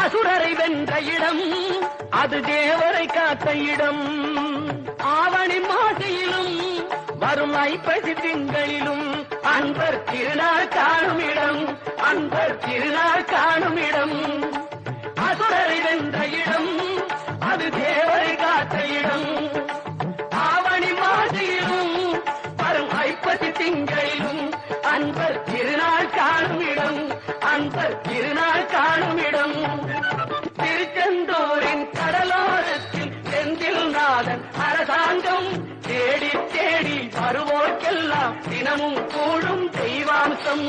அசுரரை வென்ற இடம் அது தேவரை காத்த இடம். ஆவணி மாசியிலும் வரும் ஐப்பசி திங்களிலும் அன்பர் திருநாள் காணும் இடம், அன்பர் திருநாள் காணும் இடம். அசுரரை வென்ற இடம் அது தேவரை காத்த இடம். ஆவணி மாசியிலும் வரும் ஐப்பசி திங்களிலும் அன்பர் திருநாள் காணும் இடம், அன்பர் திருநாள் காணும் இடம். திருச்செந்தூரின் கடலோரத்தில் செந்தில் நாதன் அரசாங்கம் தேடி தேடி வருவோர்க்கெல்லாம் தினமும் கூடும் தெய்வாம்சம்.